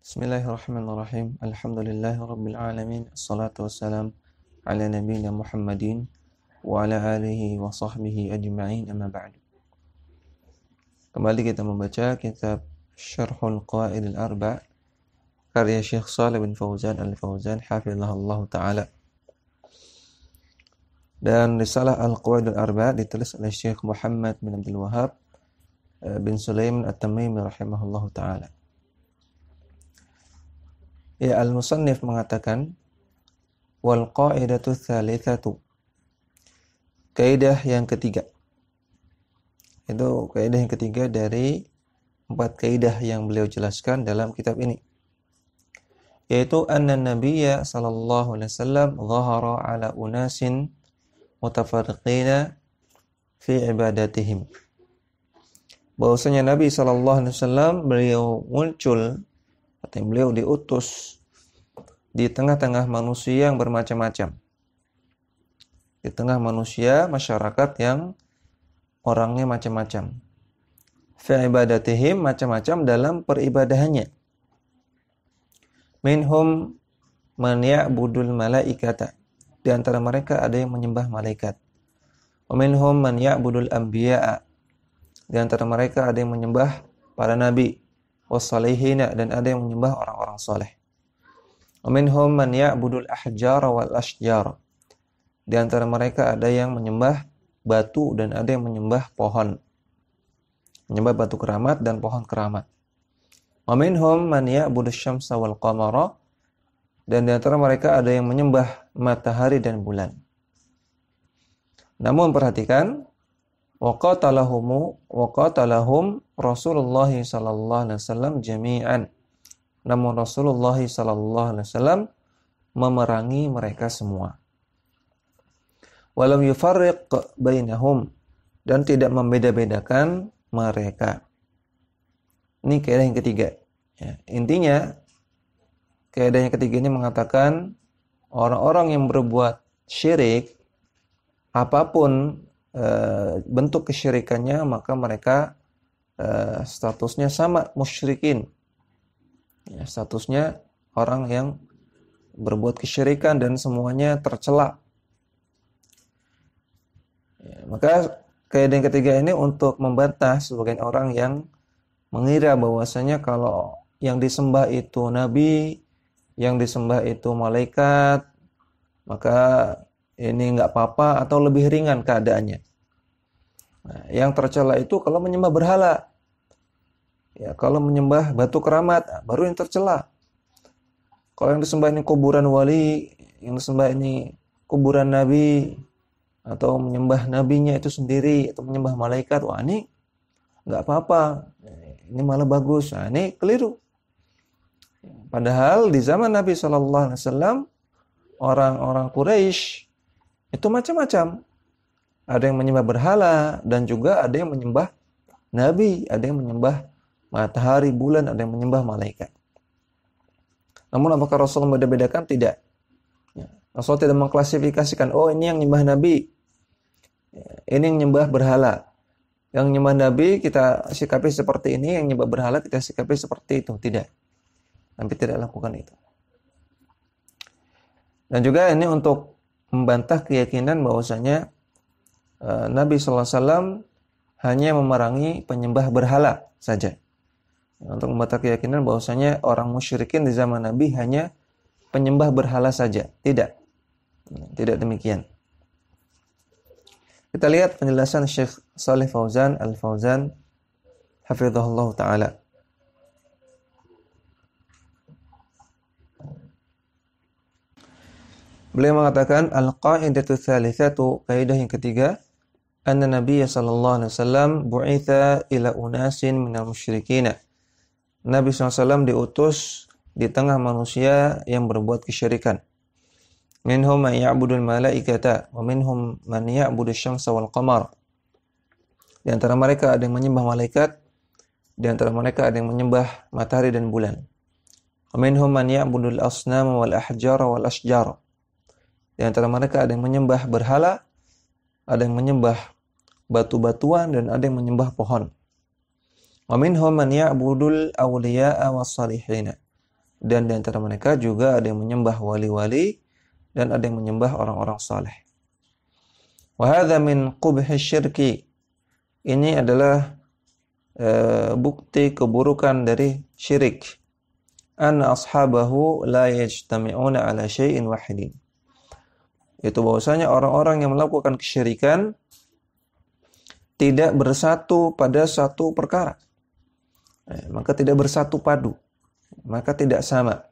Bismillahirrahmanirrahim. Alhamdulillahirabbil alamin. Assalatu wassalam ala nabiyyina Muhammadin wa ala alihi wa sahbihi ajma'in, amma ba'du. Kembali kita membaca kitab Syarhul Qawaidil Arba' karya Syekh Shalih bin Fauzan Al-Fauzan hafizahullah ta'ala. Dan risalah Al-Qawaidil Arba' ditulis oleh Syekh Muhammad bin Abdul Wahhab bin Sulaiman At-Tamimi rahimahullah ta'ala. Ya, al-musannif mengatakan wal qaidatu tsalitsatu, kaidah yang ketiga. Itu kaidah yang ketiga dari 4 kaidah yang beliau jelaskan dalam kitab ini, yaitu anna nabiyya sallallahu alaihi wasallam dhahara ala unasin mutafarriqina fi ibadatihim. Bahwasanya Nabi sallallahu alaihi wasallam beliau muncul, artinya beliau diutus di tengah-tengah manusia yang bermacam-macam. Di tengah manusia, masyarakat yang orangnya macam-macam. Fi ibadatihim, macam-macam dalam peribadahannya. Minhum man ya'budul malaikata. Di antara mereka ada yang menyembah malaikat. Wa minhum man ya'budul anbiya'a. Di antara mereka ada yang menyembah para nabi. Wassalihina, dan ada yang menyembah orang-orang saleh. Wa minhum man ya'budul ahjara wal ashjar. Di antara mereka ada yang menyembah batu dan ada yang menyembah pohon. Menyembah batu keramat dan pohon keramat. Wa minhum man ya'budus syamsa wal qamara. Dan di antara mereka ada yang menyembah matahari dan bulan. Namun perhatikan, wa qatalahum Rasulullah sallallahu alaihi wasallam jami'an. Namun Rasulullah sallallahu alaihi wasallam memerangi mereka semua. Walam yufarriq bainahum, dan tidak membeda-bedakan mereka. Ini kaidah yang ketiga. Ya, intinya kaidah yang ketiga ini mengatakan orang-orang yang berbuat syirik, apapun bentuk kesyirikannya, maka mereka statusnya sama musyrikin. Ya, statusnya orang yang berbuat kesyirikan dan semuanya tercela. Ya, maka kaidah yang ketiga ini untuk membantah sebagian orang yang mengira bahwasanya kalau yang disembah itu nabi, yang disembah itu malaikat, maka ini enggak apa-apa atau lebih ringan keadaannya. Nah, yang tercela itu kalau menyembah berhala. Ya, kalau menyembah batu keramat, baru yang tercela. Kalau yang disembah ini kuburan wali, yang disembah ini kuburan nabi, atau menyembah nabinya itu sendiri, atau menyembah malaikat, wah ini enggak apa-apa. Ini malah bagus. Nah, ini keliru. Padahal di zaman Nabi sallallahu alaihi wasallam orang-orang Quraisy itu macam-macam. Ada yang menyembah berhala dan juga ada yang menyembah nabi, ada yang menyembah matahari, bulan, ada yang menyembah malaikat. Namun apakah Rasul membeda-bedakan? Tidak. Rasul tidak mengklasifikasikan, oh ini yang menyembah nabi, ini yang menyembah berhala. Yang menyembah nabi kita sikapi seperti ini, yang menyembah berhala kita sikapi seperti itu. Tidak. Nabi tidak lakukan itu. Dan juga ini untuk membantah keyakinan bahwasanya Nabi sallallahu alaihi wasallam hanya memerangi penyembah berhala saja. Untuk membantah keyakinan bahwasanya orang musyrikin di zaman Nabi hanya penyembah berhala saja. Tidak. Tidak demikian. Kita lihat penjelasan Syekh Shalih Fauzan Al-Fauzan hafizahullah taala. Beliau mengatakan al-qaidatu tsalitsatu, kaidah yang ketiga, anna Nabiy sallallahu alaihi wasallam bu'itsa ila unasin minal musyrikin. Nabi SAW diutus di tengah manusia yang berbuat kesyirikan. Minhum man ya'budul malaikata wa minhum man ya'budus syamsa wal qamar. Di antara mereka ada yang menyembah malaikat, di antara mereka ada yang menyembah matahari dan bulan. Wa minhum man ya'budul asnam wal ahjara wal ashjar. Di antara mereka ada yang menyembah berhala, ada yang menyembah batu-batuan, dan ada yang menyembah pohon. Wa minhum man ya'budul awliya'a was-salihina. dan di antara mereka juga ada yang menyembah wali-wali dan ada yang menyembah orang-orang saleh. Wa hadza min qubhi syirki. Ini adalah bukti keburukan dari syirik. Anna ashabahu la yajtami'una ala syai'in wahidin. Itu bahwasanya orang-orang yang melakukan kesyirikan tidak bersatu pada satu perkara. Maka tidak bersatu padu. Maka tidak sama.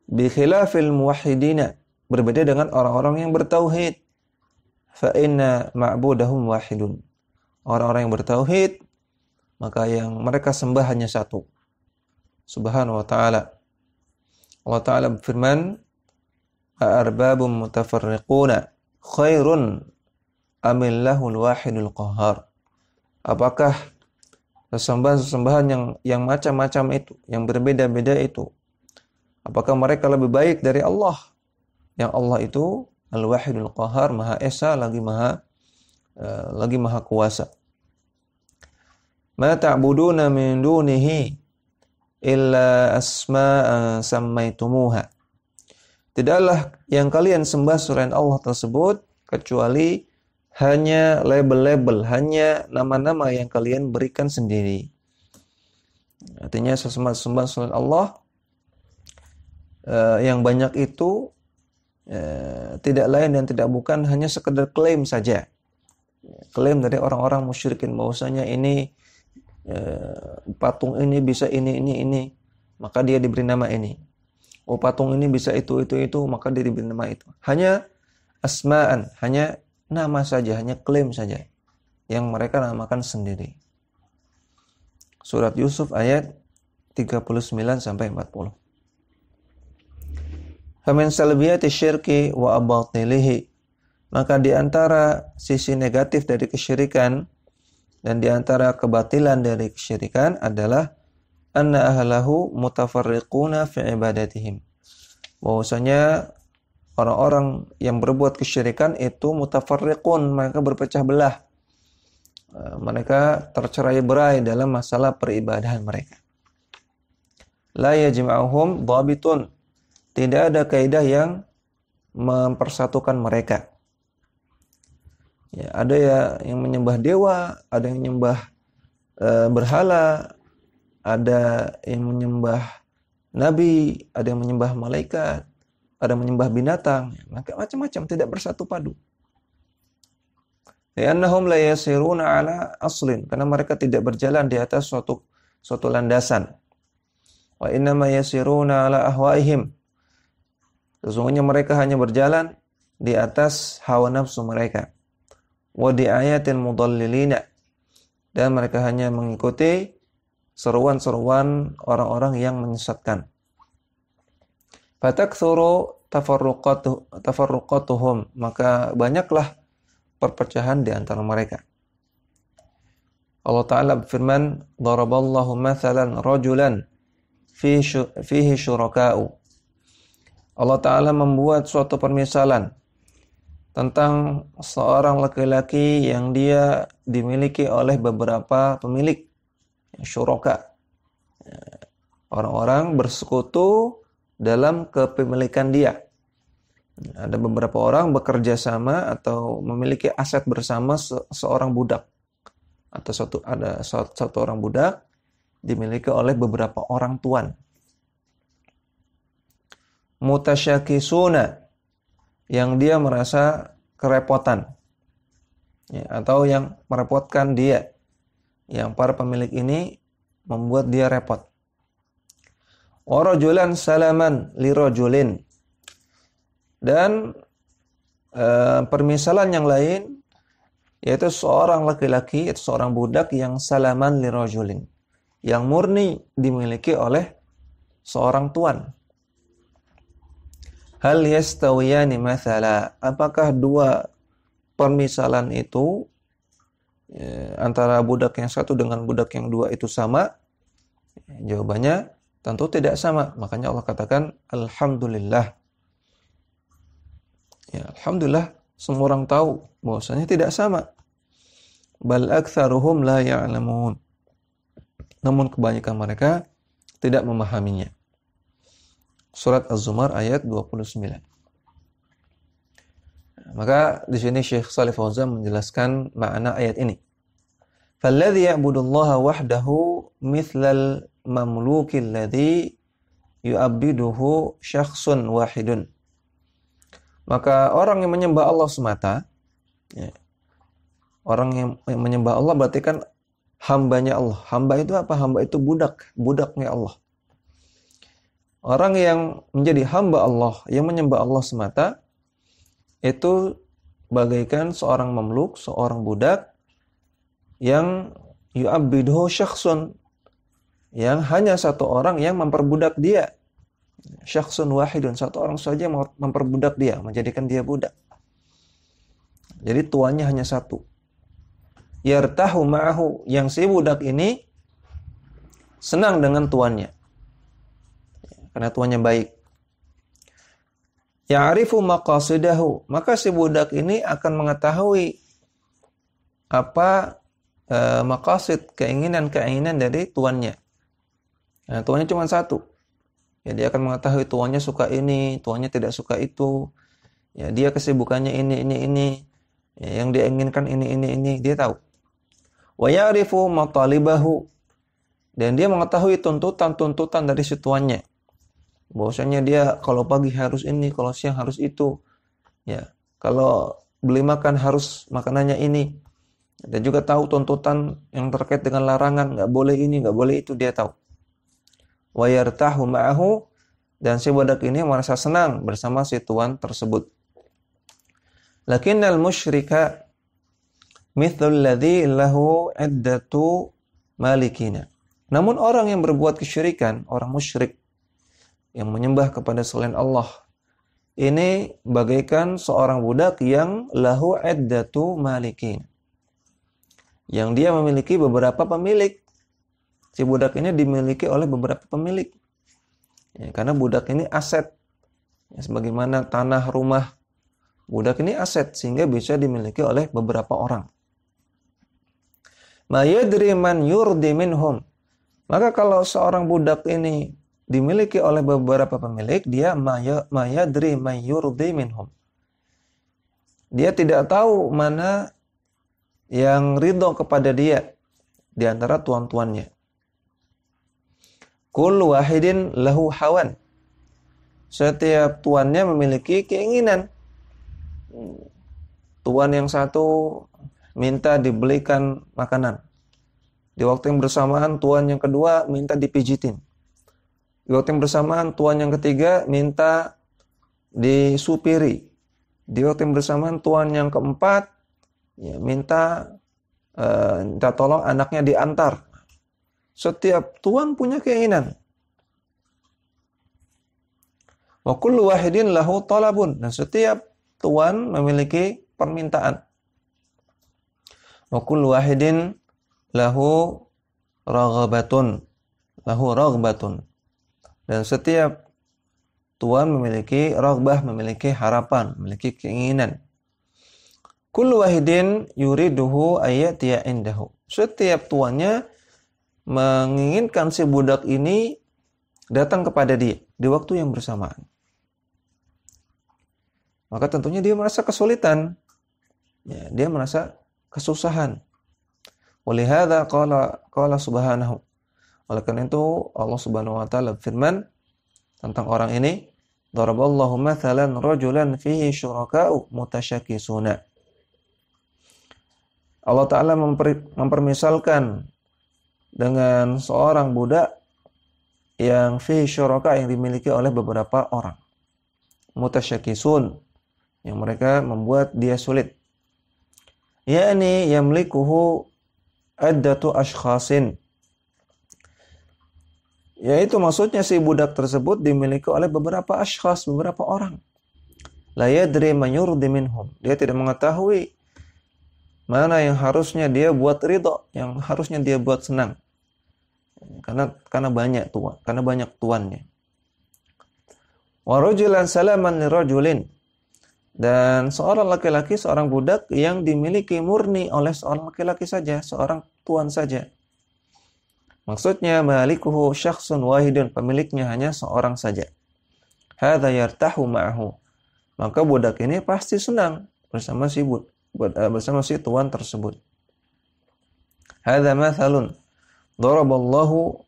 Bi khilafil muwahhidina, berbeda dengan orang-orang yang bertauhid. Fa inna ma'budahum wahidun. Orang-orang yang bertauhid, maka yang mereka sembah hanya satu, Subhanahu wa ta'ala. Allah Ta'ala berfirman, "A'arbabun mutafarriquna khairun amillahul wahidul qahhar." Apakah sesembahan-sesembahan yang macam-macam itu, yang berbeda-beda itu, apakah mereka lebih baik dari Allah? Yang Allah itu Al-Wahidul Qahhar, Maha Esa lagi Maha Kuasa. Ma ta'buduna min dunihi illa asma'an sammaitumuha. Tidaklah yang kalian sembah selain Allah tersebut kecuali hanya label-label, hanya nama-nama yang kalian berikan sendiri. Artinya sembah selain Allah yang banyak itu tidak lain dan tidak bukan hanya sekedar klaim saja. Klaim dari orang-orang musyrikin bahwasanya ini patung ini bisa ini, maka dia diberi nama ini. Oh, patung ini bisa itu, maka dia diberi nama itu. Hanya asma'an, hanya nama saja, hanya klaim saja yang mereka namakan sendiri. Surat Yusuf ayat 39 sampai 40. Famin salbiyati syirki wa abatilihi. Maka di antara sisi negatif dari kesyirikan dan di antara kebatilan dari kesyirikan adalah anna ahlahu mutafarriquna fi ibadatihim. Bahwasanya orang-orang yang berbuat kesyirikan itu mutafarriqun, mereka berpecah belah. Mereka tercerai-berai dalam masalah peribadahan mereka. La yajma'uhum dhabitun. Tidak ada kaidah yang mempersatukan mereka. Ya, ada yang menyembah dewa, ada yang menyembah berhala, ada yang menyembah nabi, ada yang menyembah malaikat, ada yang menyembah binatang, macam-macam, tidak bersatu padu. Li'annahum la yasiruna ala aslin, karena mereka tidak berjalan di atas suatu landasan. Wa innama yasiruna ala ahwaihim. Sesungguhnya mereka hanya berjalan di atas hawa nafsu mereka. Wa di ayatin mudallilina, dan mereka hanya mengikuti seruan-seruan orang-orang yang menyesatkan. Fatakthuru tafarruqatuhum, maka banyaklah perpecahan di antara mereka. Allah Ta'ala berfirman, "Daraballahu mathalan rajulan fihi syuraka'u." Allah Ta'ala membuat suatu permisalan tentang seorang laki-laki yang dia dimiliki oleh beberapa pemilik, syuraka. Orang-orang bersekutu dalam kepemilikan dia. Ada beberapa orang bekerja sama atau memiliki aset bersama seorang budak. Atau ada satu orang budak dimiliki oleh beberapa orang tuan. Mutasyakisuna, yang dia merasa kerepotan, ya, atau yang merepotkan dia, yang para pemilik ini membuat dia repot. Warajulan salaman lirajulin, dan permisalan yang lain yaitu seorang laki-laki, yaitu seorang budak yang salaman lirajulin, yang murni dimiliki oleh seorang tuan. Hal yastawiyani mathala, apakah dua permisalan itu antara budak yang satu dengan budak yang dua itu sama? Jawabannya tentu tidak sama. Makanya Allah katakan alhamdulillah. Ya, alhamdulillah semua orang tahu bahwasanya tidak sama. Bal aktsaruhum la ya'lamun. Namun kebanyakan mereka tidak memahaminya. Surat Az-Zumar ayat 29. Maka di sini Syekh Shalih Fauzan menjelaskan makna ayat ini. Falladzi ya'budullaha wahdahu mithlal mamluki alladzi yu'abbiduhu syakhsun wahidun. Maka orang yang menyembah Allah semata, ya, orang yang menyembah Allah berarti kan hambanya Allah. Hamba itu apa? Hamba itu budaknya Allah. Orang yang menjadi hamba Allah, yang menyembah Allah semata, itu bagaikan seorang mamluk, seorang budak yang yu'abbiduhu syakhsun, yang hanya satu orang yang memperbudak dia. Syakhsun wahidun, satu orang saja memperbudak dia, menjadikan dia budak. Jadi tuannya hanya satu. Yartahu ma'ahu, yang si budak ini senang dengan tuannya, karena tuannya baik. Ya'rifu maqasidahu, maka si budak ini akan mengetahui apa maqasid, keinginan-keinginan dari tuannya. Nah, tuannya cuma satu. Ya, dia akan mengetahui tuannya suka ini, tuannya tidak suka itu. Ya, dia kesibukannya ini. Ya, yang dia inginkan ini, dia tahu. Wa ya'rifu matalibahu, dan dia mengetahui tuntutan dari si tuannya. Bahwasanya dia kalau pagi harus ini, kalau siang harus itu. Ya, kalau beli makan harus makanannya ini. Dan juga tahu tuntutan yang terkait dengan larangan, enggak boleh ini, enggak boleh itu, dia tahu. Wa yartahu ma'ahu, dan si budak ini merasa senang bersama si tuan tersebut. Lakinnal musyrika mithlul ladzi lahu iddatu malikina. Namun orang yang berbuat kesyirikan, orang musyrik yang menyembah kepada selain Allah, ini bagaikan seorang budak yang lahu iddatu malikin, yang dia memiliki beberapa pemilik. Si budak ini dimiliki oleh beberapa pemilik. Ya, karena budak ini aset. Ya, sebagaimana tanah, rumah. Budak ini aset sehingga bisa dimiliki oleh beberapa orang. Ma yadri man yurdi minhum. Maka kalau seorang budak ini dimiliki oleh beberapa pemilik, dia ma yadri man yurdi minhum. Dia tidak tahu mana yang ridho kepada dia di antara tuan-tuannya. Kullu wahidin lahu hawan. Setiap tuannya memiliki keinginan. Tuan yang satu minta dibelikan makanan. Di waktu yang bersamaan tuan yang kedua minta dipijitin. Di waktu yang bersamaan tuan yang ketiga minta disupiri. Di waktu yang bersamaan tuan yang keempat minta tolong anaknya diantar. Setiap tuan punya keinginan. Wa kullu wahidin lahu talabun, dan setiap tuan memiliki permintaan. Wa kullu wahidin lahu raghabatun, dan setiap tuan memiliki raghbah, memiliki harapan, memiliki keinginan. Kullu wahidin yuriduhu ayatiya indahu. Setiap tuannya menginginkan si budak ini datang kepada dia di waktu yang bersamaan. Maka tentunya dia merasa kesulitan. Ya, dia merasa kesusahan. Walihada qala subhanahu. Oleh karena itu Allah Subhanahu wa taala berfirman tentang orang ini, daraballahu mathalan rajulan fihi syuraka'u mutasyakkisuna. Allah taala mempermisalkan dengan seorang budak yang fi syuraka, yang dimiliki oleh beberapa orang. Mutasyakisun, yang mereka membuat dia sulit. Yakni yamlikuhu addatu ashkhasin. Yaitu maksudnya si budak tersebut dimiliki oleh beberapa ashkhas, beberapa orang. La yadri man yurdi minhum. Dia tidak mengetahui mana yang harusnya dia buat ridho, yang harusnya dia buat senang. Karena banyak tuannya. Wa rajulan salaman lirajulin, dan seorang laki-laki, seorang budak yang dimiliki murni oleh seorang laki-laki saja, seorang tuan saja. Maksudnya malikuhu syakhsun wahidun, pemiliknya hanya seorang saja. Hadza yartahu ma'ahu. Maka budak ini pasti senang bersama si tuan tersebut. Hadza mathalun darabahu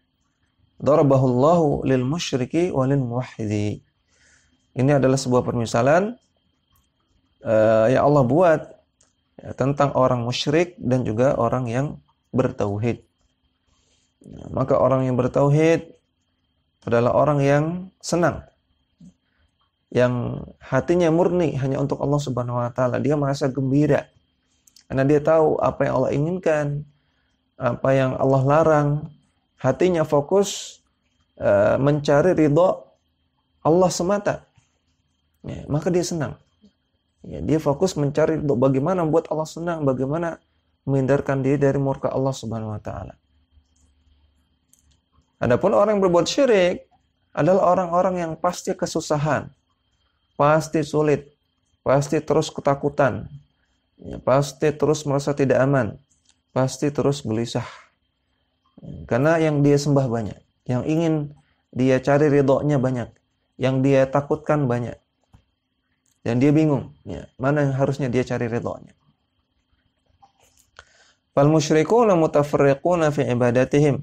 Allahu lil musyriki wa lil muwahhidi. Ini adalah sebuah permisalan yang Allah buat tentang orang musyrik dan juga orang yang bertauhid. Maka orang yang bertauhid adalah orang yang senang, yang hatinya murni hanya untuk Allah Subhanahu wa taala. Dia merasa gembira karena dia tahu apa yang Allah inginkan, apa yang Allah larang. Hatinya fokus mencari ridha Allah semata. Ya, maka dia senang. Ya, dia fokus mencari bagaimana membuat Allah senang, bagaimana menghindarkan diri dari murka Allah Subhanahu wa taala. Adapun orang yang berbuat syirik adalah orang-orang yang pasti kesusahan, pasti sulit, pasti terus ketakutan, ya, pasti terus merasa tidak aman, pasti terus gelisah. Karena yang dia sembah banyak, yang ingin dia cari ridhonya banyak, yang dia takutkan banyak. Dan dia bingung, ya, mana yang harusnya dia cari ridhonya. Fal musyrikuna mutafarriquna fi ibadatihim.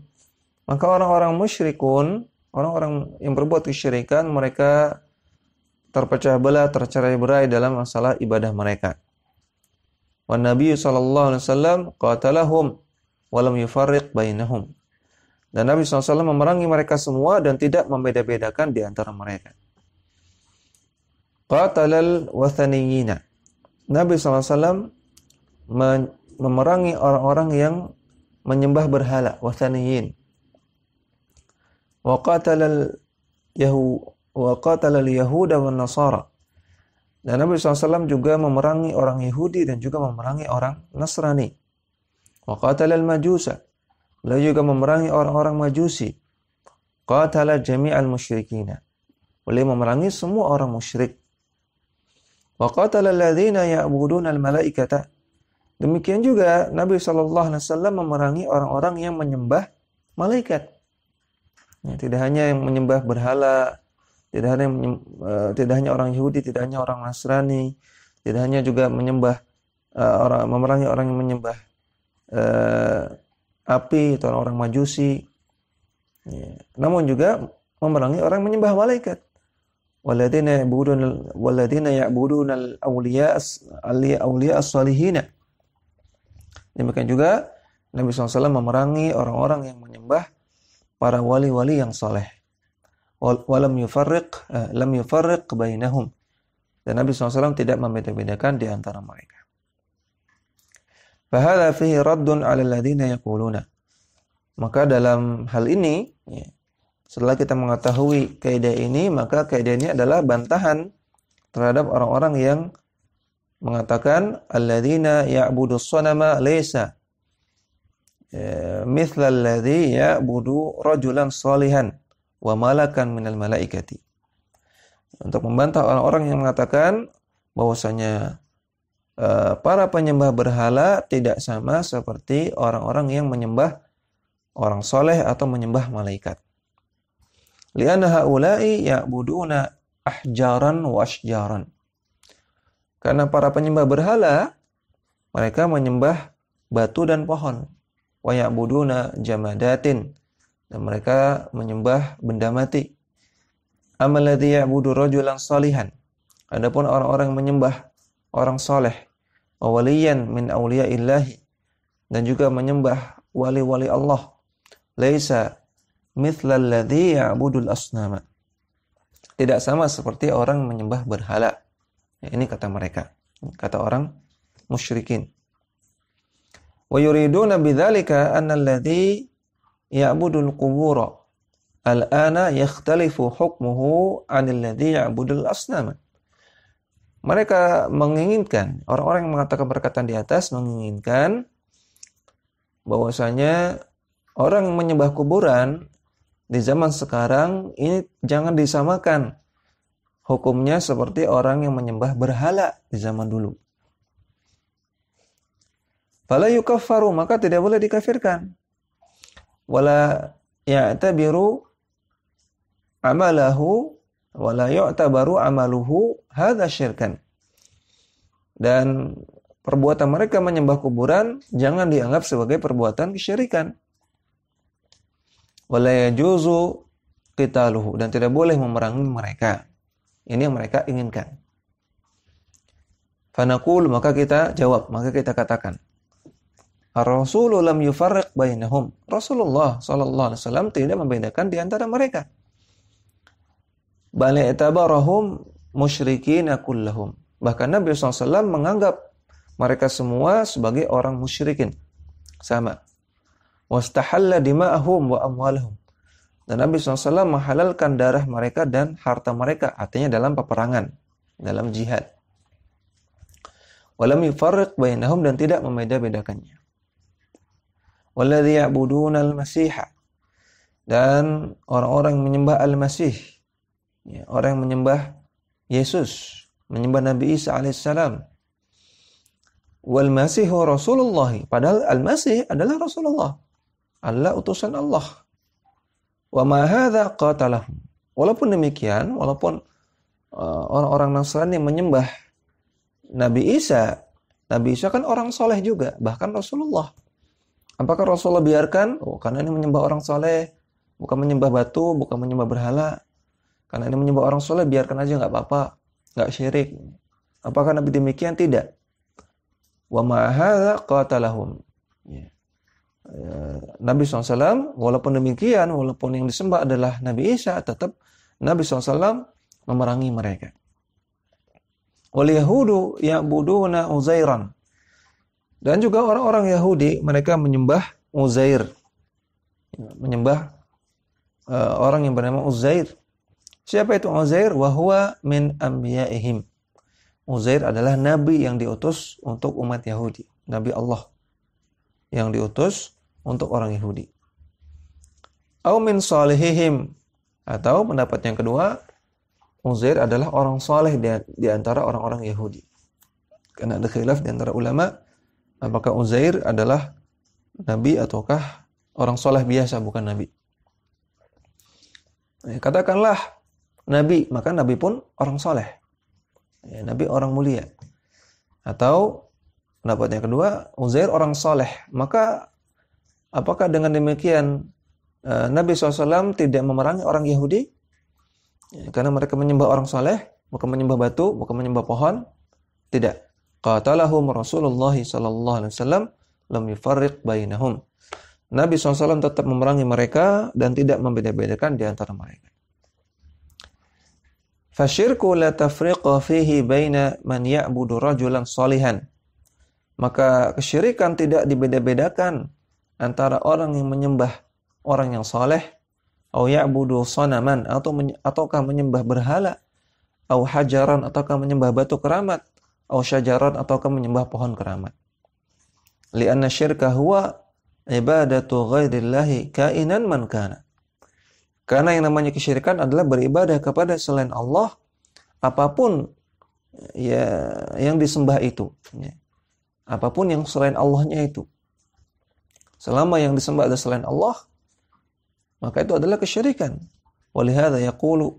Maka orang-orang musyrikun, orang-orang yang berbuat kesyirikan, mereka terpecah belah, tercerai-berai dalam masalah ibadah mereka. Wan Nabi sallallahu alaihi wasallam qatalahum wa lam yufarriq bainahum. Dan Nabi SAW memerangi mereka semua dan tidak membeda-bedakan di antara mereka. Qatalal wathaniyina. Nabi SAW memerangi orang-orang yang menyembah berhala, wathaniyin. Wa qatalal yahuda wan nasara. Dan Nabi SAW juga memerangi orang Yahudi dan juga memerangi orang Nasrani. Wa qatalal majusa. Beliau juga memerangi orang-orang Majusi. Qatala jami'al musyrikina. Beliau memerangi semua orang musyrik. Wa qatala alladhina ya'buduna al-malaikata. Demikian juga Nabi SAW memerangi orang-orang yang menyembah malaikat. Ya, tidak hanya yang menyembah berhala, tidak hanya orang Yahudi, tidak hanya orang Nasrani, tidak hanya juga memerangi orang yang menyembah api atau orang Majusi. Ya, namun juga memerangi orang yang menyembah malaikat. Walladzina ya'buduna al-awliya as-salihina. Demikian juga Nabi SAW memerangi orang-orang yang menyembah para wali-wali yang saleh. Lam yufarriq bainahum. Dan Nabi SAW tidak membeda-bedakan di antara mereka. Fahadha fihi raddun 'ala alladziina yaquluna. Maka dalam hal ini, ya, setelah kita mengetahui kaidah ini, maka kaidah ini adalah bantahan terhadap orang-orang yang mengatakan alladziina ya'budus sanama laysa mithla alladzi ya'budu rajulan salihan wa malakan minal malaikati. Untuk membantah orang-orang yang mengatakan bahwasanya para penyembah berhala tidak sama seperti orang-orang yang menyembah orang soleh atau menyembah malaikat. Lianna haula'i ya'buduna ahjaran wa ashjaran. Karena para penyembah berhala mereka menyembah batu dan pohon. Wa ya'buduna jamadatin. Dan mereka menyembah benda mati. Amal ladzi ya'budu rajulan salihan. Adapun orang-orang yang menyembah orang soleh, wa waliyan min awliyaillahi, dan juga menyembah wali-wali Allah, laisa mithlal ladzi ya'budul asnama. Tidak sama seperti orang menyembah berhala. Ini kata mereka, kata orang musyrikin. Wa yuriduna bidzalika anna alladzi ya'budul qubura al-ana yakhtalifu hukmuhu 'anil ladzi ya'budul asnama. Mereka menginginkan, orang-orang yang mengatakan perkataan di atas menginginkan bahwasanya orang yang menyembah kuburan di zaman sekarang ini jangan disamakan hukumnya seperti orang yang menyembah berhala di zaman dulu. Fala yukaffaru, maka tidak boleh dikafirkan. wala ya'tabiru amalahu wala yu'tabaru amaluhu hadza syirkan. Dan perbuatan mereka menyembah kuburan jangan dianggap sebagai perbuatan kesyirikan. Wala yajuzu qitaluhu, dan tidak boleh memerangi mereka. Ini yang mereka inginkan. Fanaqul, maka kita jawab, maka kita katakan, Ar-Rasulu lam yufarriq bainahum. Rasulullah sallallahu alaihi wasallam tidak membedakan di antara mereka. Bal i'tabarahum musyrikina kullahum. Bahkan Nabi SAW menganggap mereka semua sebagai orang musyrikin. Sama. Wastahalla dima'ahum wa amwalahum. Dan Nabi SAW menghalalkan darah mereka dan harta mereka. Artinya dalam peperangan, dalam jihad. Walam yufarriq bainahum, dan tidak membeda-bedakannya. Walladzi ya'buduna al-masiha, dan orang-orang yang menyembah al-masih, ya, orang yang menyembah Yesus, menyembah Nabi Isa alaihissalam. Wal masihu Rasulullah, padahal al-masih adalah Rasulullah, Allah utusan Allah. Wa ma hadza qatalahum. Walaupun demikian, walaupun orang-orang Nasrani menyembah Nabi Isa kan orang soleh juga, bahkan Rasulullah. Apakah Rasulullah biarkan? Oh, karena ini menyembah orang soleh, bukan menyembah batu, bukan menyembah berhala. Karena ini menyembah orang soleh, biarkan aja, nggak apa-apa, nggak syirik. Apakah Nabi demikian? Tidak. Wa ma hadza qatalahum. Nabi SAW, walaupun demikian, walaupun yang disembah adalah Nabi Isa, tetap Nabi SAW memerangi mereka. Wal yahudu ya'buduna Uzairan. Dan juga orang-orang Yahudi, mereka menyembah Uzair. Menyembah orang yang bernama Uzair. Siapa itu Uzair? Wa huwa min anbiya'ihim. Uzair adalah nabi yang diutus untuk umat Yahudi. Nabi Allah yang diutus untuk orang Yahudi. Au min salihihim. Atau pendapat yang kedua, Uzair adalah orang saleh di antara orang-orang Yahudi. Karena ada khilaf di antara ulama, apakah Uzair adalah nabi ataukah orang saleh biasa, bukan nabi. Katakanlah nabi, maka nabi pun orang saleh. Nabi orang mulia. Atau pendapat yang kedua, Uzair orang saleh. Maka apakah dengan demikian Nabi SAW tidak memerangi orang Yahudi? Karena mereka menyembah orang saleh, bukan menyembah batu, bukan menyembah pohon. Tidak. Qatalahum Rasulullah sallallahu alaihi wasallam lam yufarriq bainahum. Nabi SAW tetap memerangi mereka dan tidak membeda-bedakan di antara mereka. Fasyirku la tafriqa fihi baina man ya'budu rajulan salihan. Maka kesyirikan tidak dibeda-bedakan antara orang yang menyembah orang yang saleh, au ya'budu sanaman, ataukah menyembah berhala, au hajaran, ataukah menyembah batu keramat, au syajaran, ataukah menyembah pohon keramat. Li'anna syirka huwa ibadatu ghairillahi kainan man kana. Karena yang namanya kesyirikan adalah beribadah kepada selain Allah, apapun ya yang disembah itu, ya. Apapun yang selain Allahnya itu. Selama yang disembah adalah selain Allah, maka itu adalah kesyirikan. Walihada yaqulu,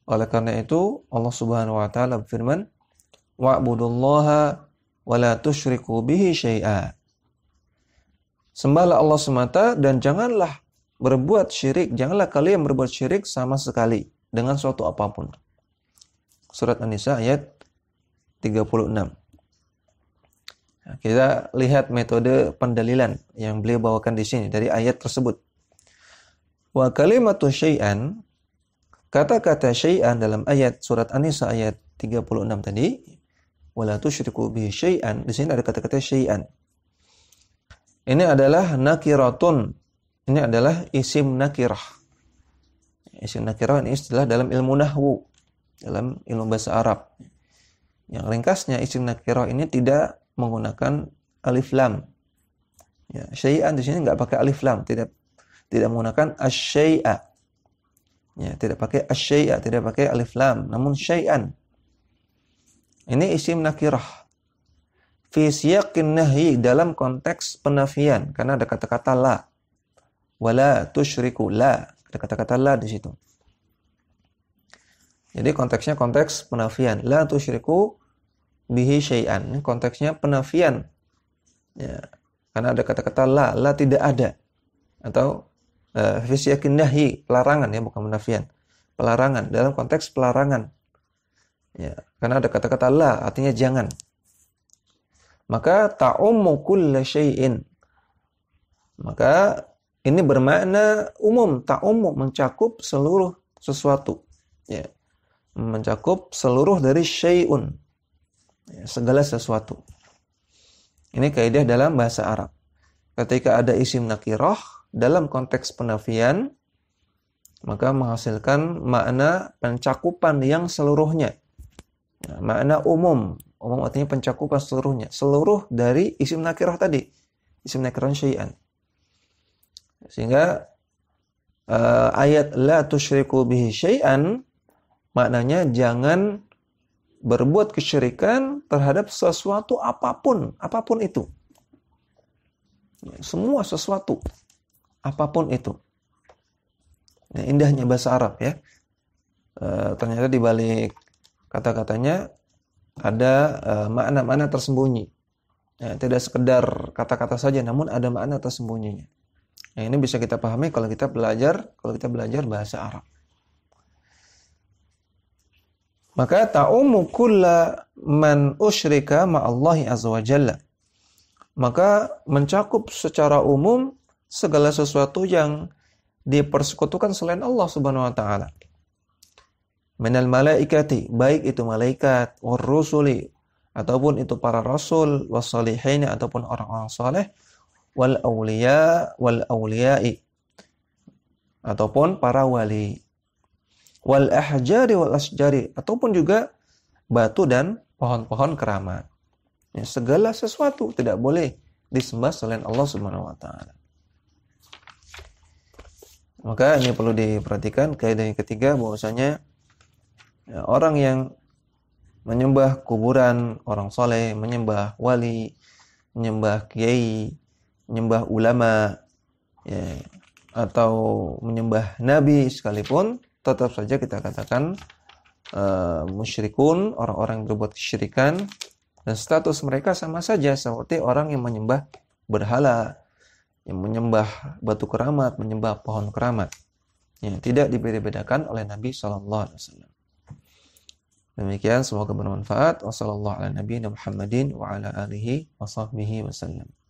oleh karena itu Allah Subhanahu wa taala berfirman, wa'budullaha wa la tusyriku bihi syai'a. Sembahlah Allah semata dan janganlah berbuat syirik, janganlah kalian berbuat syirik sama sekali dengan suatu apapun. Surat An-Nisa ayat 36. Nah, kita lihat metode pendalilan yang beliau bawakan di sini dari ayat tersebut. Wa kalimatu syai'an, kata-kata syai'an dalam ayat surat An-Nisa ayat 36 tadi, wala tusyriku bihi syai'an, di sini ada kata-kata syai'an. Ini adalah nakiratun. Ini adalah isim nakirah. Isim nakirah ini istilah dalam ilmu nahwu, dalam ilmu bahasa Arab. Yang ringkasnya isim nakirah ini tidak menggunakan alif lam. Ya, syai'an di sini enggak pakai alif lam, tidak menggunakan asy-syai'a. Ya, tidak pakai asy-syai'a, tidak pakai alif lam, namun syai'an. Ini isim nakirah. Fi siyaqin nahyi, dalam konteks penafian, karena ada kata-kata la. wala tusyriku, la. Ada kata-kata la di situ. Jadi konteksnya konteks penafian. La tusyriku bihi syai'an. Ini konteksnya penafian. Ya. Karena ada kata-kata la tidak ada. Atau fi siyaqin nahyi, pelarangan ya, bukan penafian. Pelarangan, dalam konteks pelarangan. Ya, karena ada kata-kata la, artinya jangan. Maka ta'ummu kulla syai'in. Maka ini bermakna umum, ta'ummu, mencakup seluruh sesuatu. Ya. Mencakup seluruh dari syai'un. Ya, segala sesuatu. Ini kaidah dalam bahasa Arab. Ketika ada isim nakirah dalam konteks penafian, maka menghasilkan makna pencakupan yang seluruhnya. Nah, makna umum. Umum artinya pencakupan seluruhnya. Seluruh dari isim nakirah tadi. Isim nakirah syai'an. Sehingga ayat la tusyriku bihi syai'an maknanya jangan berbuat kesyirikan terhadap sesuatu apapun itu. Semua sesuatu, apapun itu. Nah, indahnya bahasa Arab ya. Ternyata di balik kata-katanya ada makna-makna tersembunyi. Ya, tidak sekedar kata-kata saja, namun ada makna tersembunyinya. Nah, ini bisa kita pahami kalau kita belajar bahasa Arab. Maka ta'ummu kulla man usyrika ma'allahi azza wa jalla. Maka mencakup secara umum segala sesuatu yang dipersekutukan selain Allah Subhanahu wa taala. Minal malaikati, baik itu malaikat, war rusuli, ataupun itu para rasul, wassalihin, ataupun orang-orang saleh, wal awliya'i, ataupun para wali. Wal ahjari wal asjari, ataupun juga batu dan pohon-pohon keramat. Ya, segala sesuatu tidak boleh disembah selain Allah Subhanahu wa taala. Maka ini perlu diperhatikan kaidah yang ketiga bahwasanya ya, orang yang menyembah kuburan orang soleh, menyembah wali, menyembah kiai, menyembah ulama, ya, atau menyembah nabi sekalipun, tetap saja kita katakan musyrikun, orang-orang yang berbuat kesyirikan, dan status mereka sama saja seperti orang yang menyembah berhala, yang menyembah batu keramat, menyembah pohon keramat. Ya, tidak dibeda-bedakan oleh Nabi SAW. Demikian, semoga bermanfaat. Wassalamualaikum warahmatullahi wabarakatuh.